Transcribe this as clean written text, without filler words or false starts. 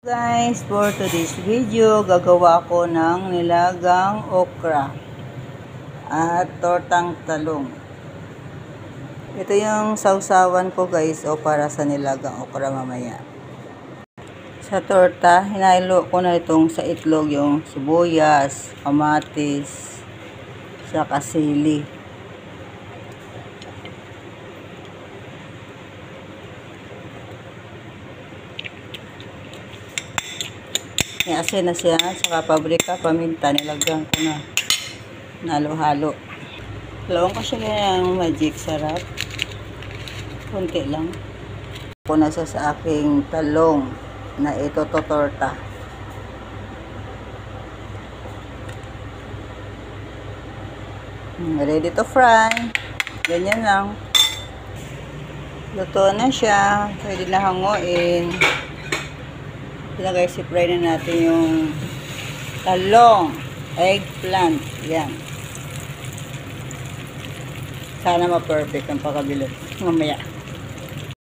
Guys, for today's video, gagawa ko ng nilagang okra at tortang talong. Ito yung sausawan ko guys, para sa nilagang okra mamaya. Sa torta, hinahilo ko na itong sa itlog yung sibuyas, kamatis, saka sili. May asin na siya, saka pabrika, paminta, nilagyan ko na nalo-halo. Lawang ko siya ng magic sarap. Kunti lang. Ako na siya sa aking talong na ito torta. Ready to fry. Ganyan lang. Luto na siya. Pwede na hanguin. Guys, i-fry na natin yung talong, eggplant, yan. Sana ma-perfect ang pagkabilog mamaya.